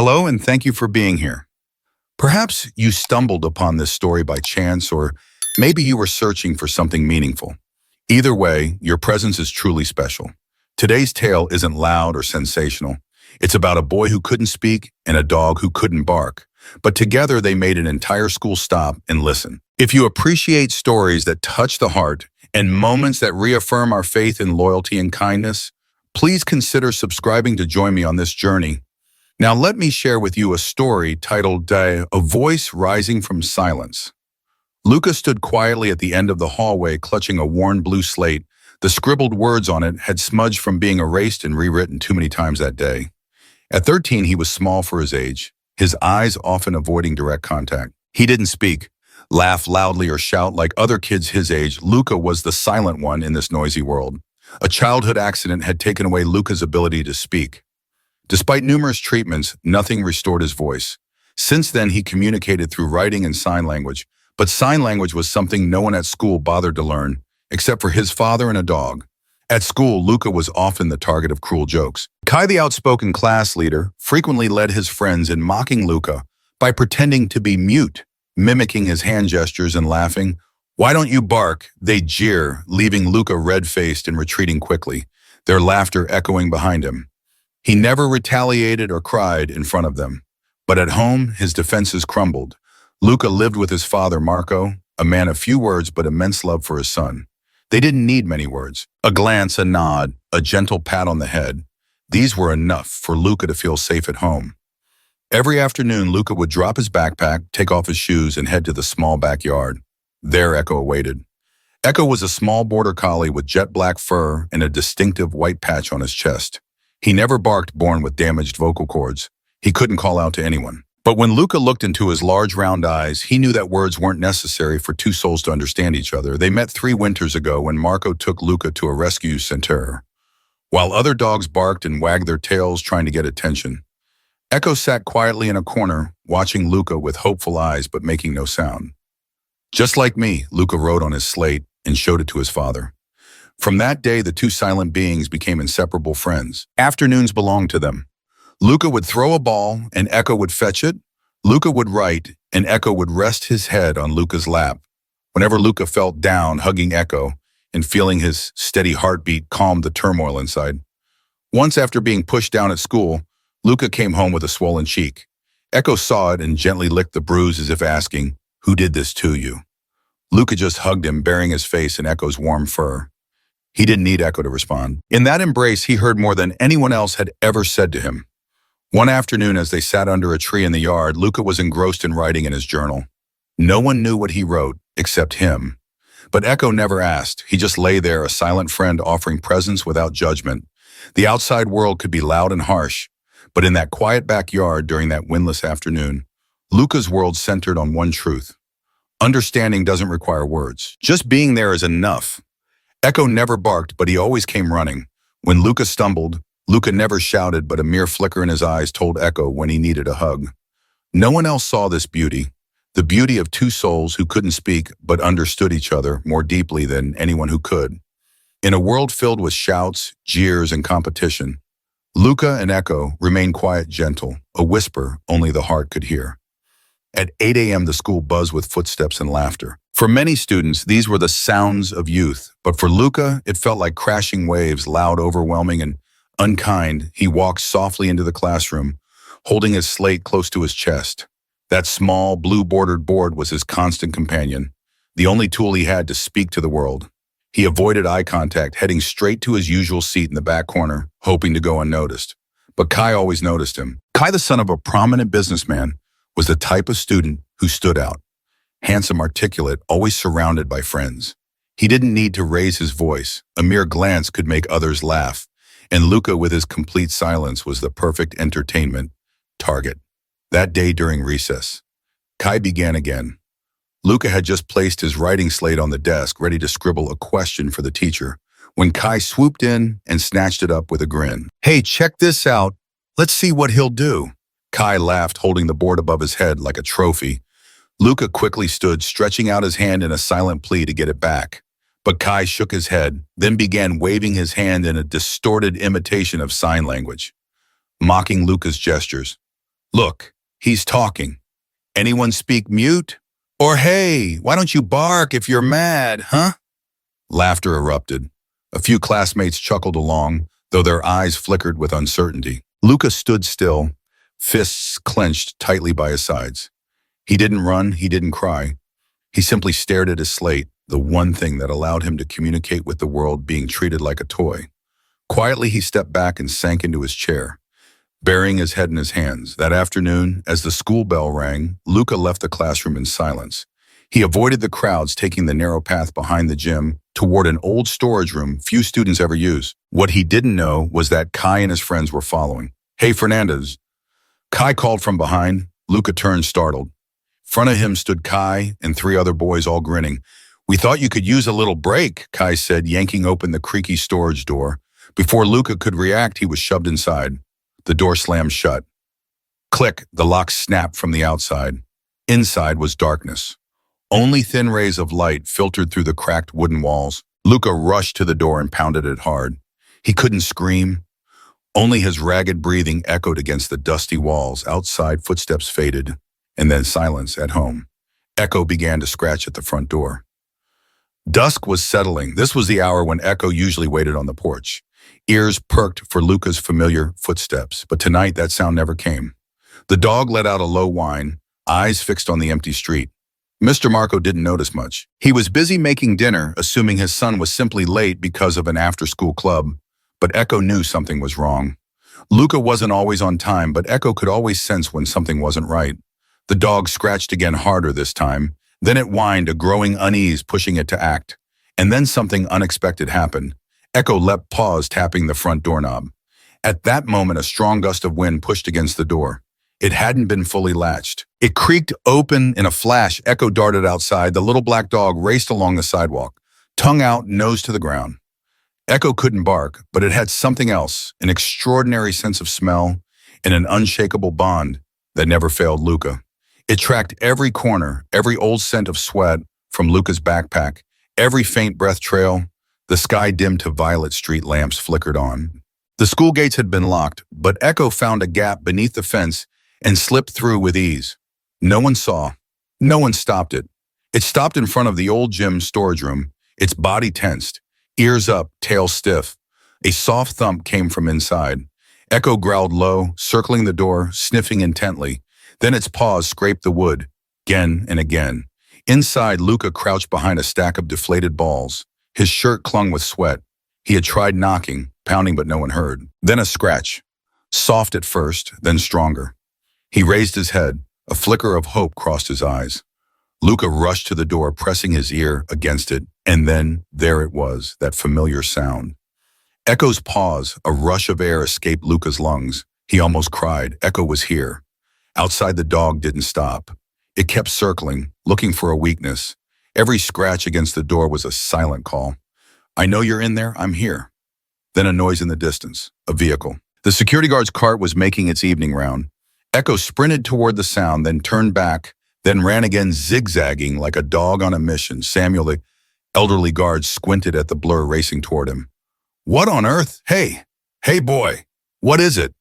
Hello, and thank you for being here. Perhaps you stumbled upon this story by chance, or maybe you were searching for something meaningful. Either way, your presence is truly special. Today's tale isn't loud or sensational. It's about a boy who couldn't speak and a dog who couldn't bark. But together they made an entire school stop and listen. If you appreciate stories that touch the heart and moments that reaffirm our faith in loyalty and kindness, please consider subscribing to join me on this journey. Now let me share with you a story titled A Voice Rising from Silence. Luca stood quietly at the end of the hallway clutching a worn blue slate. The scribbled words on it had smudged from being erased and rewritten too many times that day. At 13, he was small for his age, his eyes often avoiding direct contact. He didn't speak, laugh loudly, or shout like other kids his age. Luca was the silent one in this noisy world. A childhood accident had taken away Luca's ability to speak. Despite numerous treatments, nothing restored his voice. Since then, he communicated through writing and sign language, but sign language was something no one at school bothered to learn, except for his father and a dog. At school, Luca was often the target of cruel jokes. Kai, the outspoken class leader, frequently led his friends in mocking Luca by pretending to be mute, mimicking his hand gestures and laughing. "Why don't you bark?" They jeer, leaving Luca red-faced and retreating quickly, their laughter echoing behind him. He never retaliated or cried in front of them. But at home, his defenses crumbled. Luca lived with his father, Marco, a man of few words but immense love for his son. They didn't need many words. A glance, a nod, a gentle pat on the head. These were enough for Luca to feel safe at home. Every afternoon, Luca would drop his backpack, take off his shoes, and head to the small backyard. There, Ekko awaited. Ekko was a small border collie with jet black fur and a distinctive white patch on his chest. He never barked, born with damaged vocal cords. He couldn't call out to anyone. But when Luca looked into his large round eyes, he knew that words weren't necessary for two souls to understand each other. They met 3 winters ago when Marco took Luca to a rescue center. While other dogs barked and wagged their tails trying to get attention, Ekko sat quietly in a corner, watching Luca with hopeful eyes but making no sound. "Just like me," Luca wrote on his slate and showed it to his father. From that day, the two silent beings became inseparable friends. Afternoons belonged to them. Luca would throw a ball, and Ekko would fetch it. Luca would write, and Ekko would rest his head on Luca's lap. Whenever Luca felt down, hugging Ekko and feeling his steady heartbeat calmed the turmoil inside. Once, after being pushed down at school, Luca came home with a swollen cheek. Ekko saw it and gently licked the bruise as if asking, "Who did this to you?" Luca just hugged him, burying his face in Ekko's warm fur. He didn't need Ekko to respond. In that embrace, he heard more than anyone else had ever said to him. One afternoon, as they sat under a tree in the yard, Luca was engrossed in writing in his journal. No one knew what he wrote, except him. But Ekko never asked. He just lay there, a silent friend offering presence without judgment. The outside world could be loud and harsh, but in that quiet backyard during that windless afternoon, Luca's world centered on one truth. Understanding doesn't require words. Just being there is enough. Ekko never barked, but he always came running. When Luca stumbled, Luca never shouted, but a mere flicker in his eyes told Ekko when he needed a hug. No one else saw this beauty, the beauty of two souls who couldn't speak but understood each other more deeply than anyone who could. In a world filled with shouts, jeers, and competition, Luca and Ekko remained quiet, gentle, a whisper only the heart could hear. At 8 a.m., the school buzzed with footsteps and laughter. For many students, these were the sounds of youth, but for Luca, it felt like crashing waves, loud, overwhelming, and unkind. He walked softly into the classroom, holding his slate close to his chest. That small, blue-bordered board was his constant companion, the only tool he had to speak to the world. He avoided eye contact, heading straight to his usual seat in the back corner, hoping to go unnoticed. But Kai always noticed him. Kai, the son of a prominent businessman, was the type of student who stood out. Handsome, articulate, always surrounded by friends. He didn't need to raise his voice. A mere glance could make others laugh. And Luca, with his complete silence, was the perfect entertainment target. That day during recess, Kai began again. Luca had just placed his writing slate on the desk, ready to scribble a question for the teacher, when Kai swooped in and snatched it up with a grin. "Hey, check this out. Let's see what he'll do." Kai laughed, holding the board above his head like a trophy. Luca quickly stood, stretching out his hand in a silent plea to get it back. But Kai shook his head, then began waving his hand in a distorted imitation of sign language, mocking Luca's gestures. Look, he's talking. Anyone speak mute? Or hey, why don't you bark if you're mad, huh? Laughter erupted. A few classmates chuckled along, though their eyes flickered with uncertainty. Luca stood still, fists clenched tightly by his sides. He didn't run, he didn't cry. He simply stared at his slate, the one thing that allowed him to communicate with the world being treated like a toy. Quietly, he stepped back and sank into his chair, burying his head in his hands. That afternoon, as the school bell rang, Luca left the classroom in silence. He avoided the crowds, taking the narrow path behind the gym toward an old storage room few students ever use. What he didn't know was that Kai and his friends were following. "Hey, Fernandez." Kai called from behind. Luca turned, startled. In front of him stood Kai and three other boys, all grinning. "We thought you could use a little break," Kai said, yanking open the creaky storage door. Before Luca could react, he was shoved inside. The door slammed shut. Click, the lock snapped from the outside. Inside was darkness. Only thin rays of light filtered through the cracked wooden walls. Luca rushed to the door and pounded it hard. He couldn't scream. Only his ragged breathing echoed against the dusty walls. Outside, footsteps faded, and then silence at home. Ekko began to scratch at the front door. Dusk was settling. This was the hour when Ekko usually waited on the porch. Ears perked for Luca's familiar footsteps, but tonight that sound never came. The dog let out a low whine, eyes fixed on the empty street. Mr. Marco didn't notice much. He was busy making dinner, assuming his son was simply late because of an after-school club. But Ekko knew something was wrong. Luca wasn't always on time, but Ekko could always sense when something wasn't right. The dog scratched again, harder this time. Then it whined, a growing unease pushing it to act. And then something unexpected happened. Ekko leapt, paws tapping the front doorknob. At that moment, a strong gust of wind pushed against the door. It hadn't been fully latched. It creaked open in a flash. Ekko darted outside. The little black dog raced along the sidewalk, tongue out, nose to the ground. Ekko couldn't bark, but it had something else, an extraordinary sense of smell and an unshakable bond that never failed Luca. It tracked every corner, every old scent of sweat from Luca's backpack, every faint breath trail. The sky dimmed to violet, street lamps flickered on. The school gates had been locked, but Ekko found a gap beneath the fence and slipped through with ease. No one saw. No one stopped it. It stopped in front of the old gym storage room, its body tensed, ears up, tail stiff. A soft thump came from inside. Ekko growled low, circling the door, sniffing intently. Then its paws scraped the wood, again and again. Inside, Luca crouched behind a stack of deflated balls. His shirt clung with sweat. He had tried knocking, pounding, but no one heard. Then a scratch. Soft at first, then stronger. He raised his head. A flicker of hope crossed his eyes. Luca rushed to the door, pressing his ear against it, and then there it was, that familiar sound. Ekko's pause, a rush of air escaped Luca's lungs. He almost cried. Ekko was here. Outside, the dog didn't stop. It kept circling, looking for a weakness. Every scratch against the door was a silent call. "I know you're in there, I'm here." Then a noise in the distance, a vehicle. The security guard's cart was making its evening round. Ekko sprinted toward the sound, then turned back, then ran again, zigzagging like a dog on a mission. Samuel, the elderly guard, squinted at the blur racing toward him. "What on earth? Hey boy, what is it?"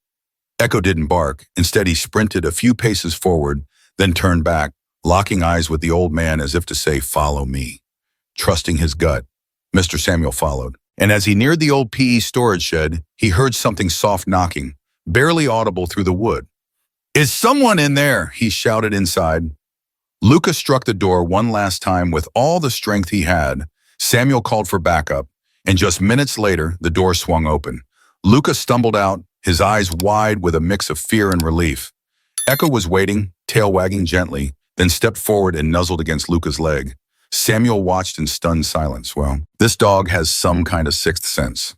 Ekko didn't bark. Instead, he sprinted a few paces forward, then turned back, locking eyes with the old man as if to say, "Follow me." Trusting his gut, Mr. Samuel followed. And as he neared the old PE storage shed, he heard something soft knocking, barely audible through the wood. "Is someone in there?" he shouted inside. Luca struck the door one last time with all the strength he had. Samuel called for backup, and just minutes later, the door swung open. Luca stumbled out, his eyes wide with a mix of fear and relief. Ekko was waiting, tail wagging gently, then stepped forward and nuzzled against Luca's leg. Samuel watched in stunned silence. Well, this dog has some kind of sixth sense.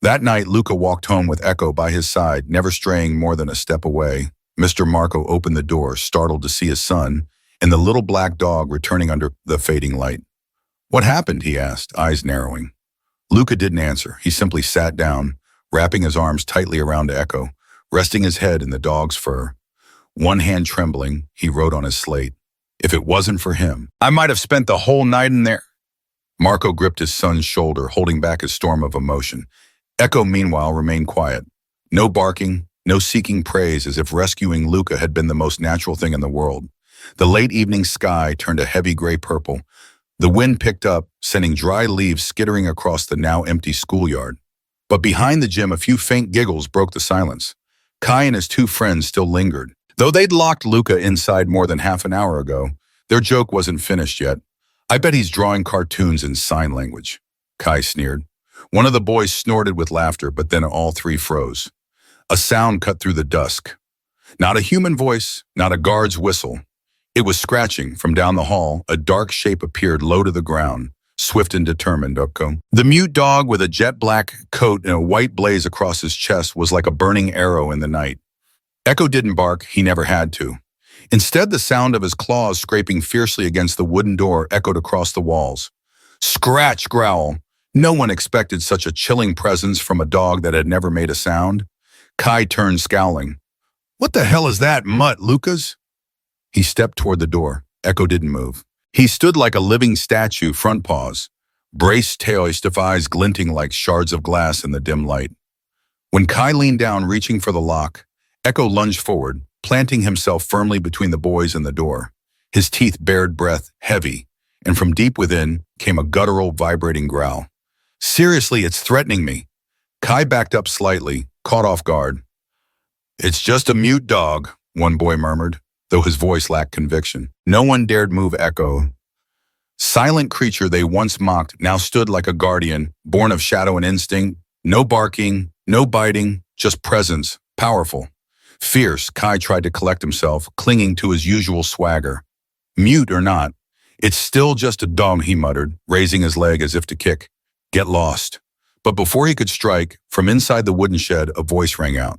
That night, Luca walked home with Ekko by his side, never straying more than a step away. Mr. Marco opened the door, startled to see his son and the little black dog returning under the fading light. "What happened?" he asked, eyes narrowing. Luca didn't answer. He simply sat down, wrapping his arms tightly around Ekko, resting his head in the dog's fur. One hand trembling, he wrote on his slate, "If it wasn't for him, I might have spent the whole night in there." Marco gripped his son's shoulder, holding back his storm of emotion. Ekko, meanwhile, remained quiet. No barking, no seeking praise, as if rescuing Luca had been the most natural thing in the world. The late evening sky turned a heavy gray purple. The wind picked up, sending dry leaves skittering across the now empty schoolyard. But behind the gym, a few faint giggles broke the silence. Kai and his two friends still lingered. Though they'd locked Luca inside more than half an hour ago, their joke wasn't finished yet. "I bet he's drawing cartoons in sign language," Kai sneered. One of the boys snorted with laughter, but then all three froze. A sound cut through the dusk. Not a human voice, not a guard's whistle. It was scratching. From down the hall, a dark shape appeared low to the ground, swift and determined, Ekko. The mute dog with a jet-black coat and a white blaze across his chest was like a burning arrow in the night. Ekko didn't bark, he never had to. Instead, the sound of his claws scraping fiercely against the wooden door echoed across the walls. Scratch, growl. No one expected such a chilling presence from a dog that had never made a sound. Kai turned, scowling. "What the hell is that mutt, Lucas?" He stepped toward the door. Ekko didn't move. He stood like a living statue, front paws, braced tail, stiff eyes glinting like shards of glass in the dim light. When Kai leaned down, reaching for the lock, Ekko lunged forward, planting himself firmly between the boys and the door. His teeth bared breath, heavy, and from deep within came a guttural, vibrating growl. "Seriously, it's threatening me." Kai backed up slightly, caught off guard. "It's just a mute dog," one boy murmured, though his voice lacked conviction. No one dared move. Ekko, silent creature they once mocked, now stood like a guardian, born of shadow and instinct. No barking, no biting, just presence, powerful. Fierce, Kai tried to collect himself, clinging to his usual swagger. "Mute or not, it's still just a dog," he muttered, raising his leg as if to kick. "Get lost." But before he could strike, from inside the wooden shed, a voice rang out.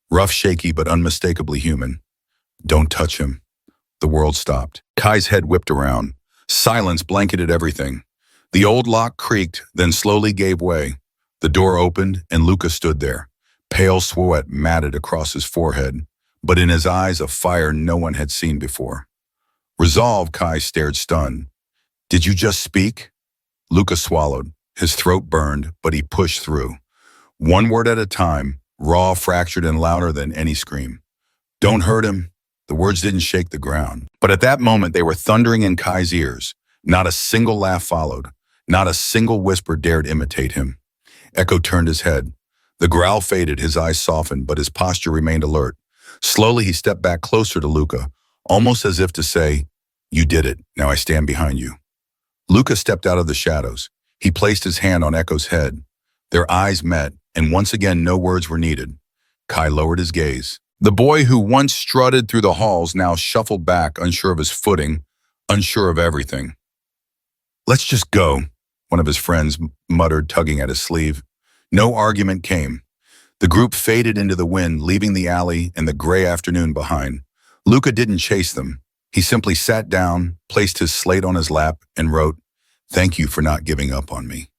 Rough, shaky, but unmistakably human. "Don't touch him." The world stopped. Kai's head whipped around. Silence blanketed everything. The old lock creaked, then slowly gave way. The door opened, and Luca stood there. Pale sweat matted across his forehead, but in his eyes a fire no one had seen before. Resolve, Kai stared stunned. "Did you just speak?" Luca swallowed. His throat burned, but he pushed through. One word at a time, raw, fractured, and louder than any scream. "Don't hurt him." The words didn't shake the ground. But at that moment they were thundering in Kai's ears. Not a single laugh followed. Not a single whisper dared imitate him. Ekko turned his head. The growl faded, his eyes softened, but his posture remained alert. Slowly he stepped back closer to Luca, almost as if to say, "You did it, now I stand behind you." Luca stepped out of the shadows. He placed his hand on Ekko's head. Their eyes met, and once again no words were needed. Kai lowered his gaze. The boy who once strutted through the halls now shuffled back, unsure of his footing, unsure of everything. "Let's just go," one of his friends muttered, tugging at his sleeve. No argument came. The group faded into the wind, leaving the alley and the gray afternoon behind. Luca didn't chase them. He simply sat down, placed his slate on his lap, and wrote, "Thank you for not giving up on me."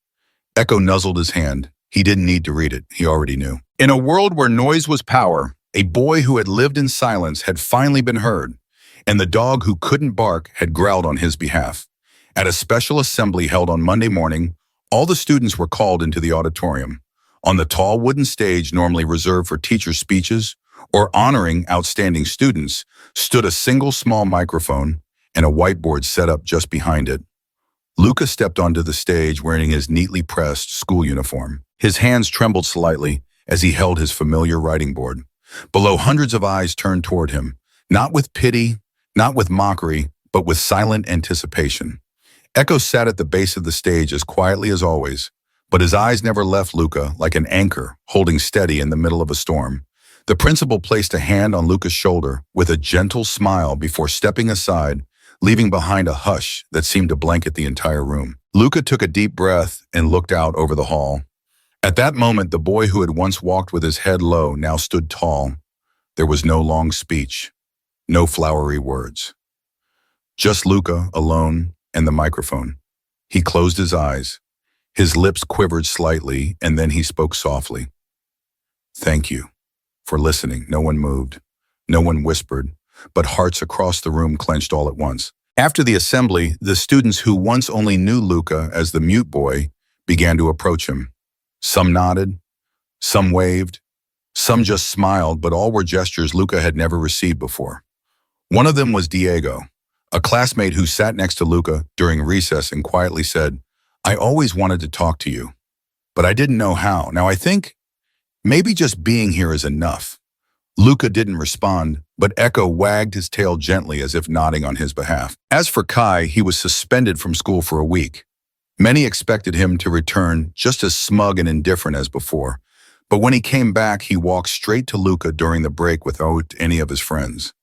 Ekko nuzzled his hand. He didn't need to read it. He already knew. In a world where noise was power, a boy who had lived in silence had finally been heard, and the dog who couldn't bark had growled on his behalf. At a special assembly held on Monday morning, all the students were called into the auditorium. On the tall wooden stage normally reserved for teachers' speeches or honoring outstanding students stood a single small microphone and a whiteboard set up just behind it. Luca stepped onto the stage wearing his neatly pressed school uniform. His hands trembled slightly as he held his familiar writing board. Below, hundreds of eyes turned toward him, not with pity, not with mockery, but with silent anticipation. Ekko sat at the base of the stage as quietly as always, but his eyes never left Luca, like an anchor holding steady in the middle of a storm. The principal placed a hand on Luca's shoulder with a gentle smile before stepping aside, leaving behind a hush that seemed to blanket the entire room. Luca took a deep breath and looked out over the hall. At that moment, the boy who had once walked with his head low now stood tall. There was no long speech, no flowery words. Just Luca, alone, and the microphone. He closed his eyes. His lips quivered slightly, and then he spoke softly. "Thank you for listening." No one moved. No one whispered, but hearts across the room clenched all at once. After the assembly, the students who once only knew Luca as the mute boy began to approach him. Some nodded, some waved, Some just smiled, but all were gestures Luca had never received before. One of them was Diego, a classmate who sat next to Luca during recess and quietly said, "I always wanted to talk to you, but I didn't know how. Now I think maybe just being here is enough." Luca didn't respond, but Ekko wagged his tail gently as if nodding on his behalf. As for Kai, he was suspended from school for a week. Many expected him to return just as smug and indifferent as before, but when he came back, he walked straight to Luca during the break without any of his friends.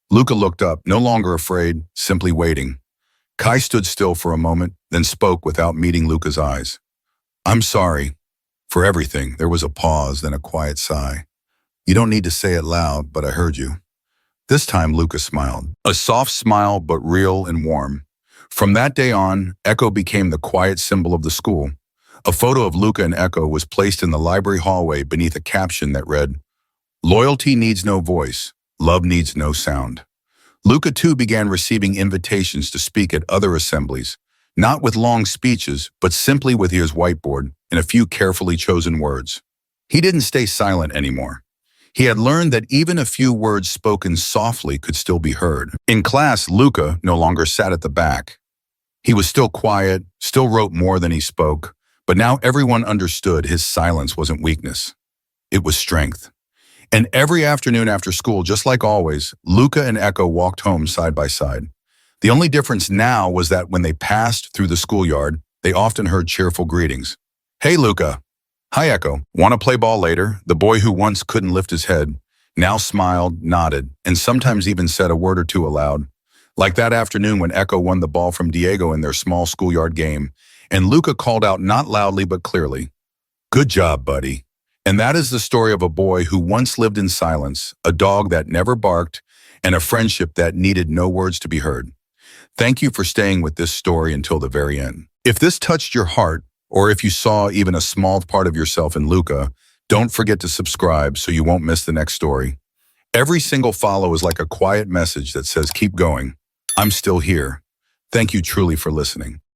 Luca looked up, no longer afraid, simply waiting. Kai stood still for a moment, then spoke without meeting Luca's eyes. "I'm sorry for everything." There was a pause, then a quiet sigh. "You don't need to say it loud, but I heard you." This time Luca smiled. A soft smile, but real and warm. From that day on, Ekko became the quiet symbol of the school. A photo of Luca and Ekko was placed in the library hallway beneath a caption that read, "Loyalty needs no voice, love needs no sound." Luca too began receiving invitations to speak at other assemblies, not with long speeches, but simply with his whiteboard and a few carefully chosen words. He didn't stay silent anymore. He had learned that even a few words spoken softly could still be heard. In class, Luca no longer sat at the back. He was still quiet, still wrote more than he spoke, but now everyone understood his silence wasn't weakness. It was strength. And every afternoon after school, just like always, Luca and Ekko walked home side by side. The only difference now was that when they passed through the schoolyard, they often heard cheerful greetings. "Hey, Luca." "Hi, Ekko. Want to play ball later?" The boy who once couldn't lift his head now smiled, nodded, and sometimes even said a word or two aloud. Like that afternoon when Ekko won the ball from Diego in their small schoolyard game, and Luca called out not loudly but clearly, "Good job, buddy." And that is the story of a boy who once lived in silence, a dog that never barked, and a friendship that needed no words to be heard. Thank you for staying with this story until the very end. If this touched your heart, or if you saw even a small part of yourself in Luca, don't forget to subscribe so you won't miss the next story. Every single follow is like a quiet message that says, "Keep going. I'm still here." Thank you truly for listening.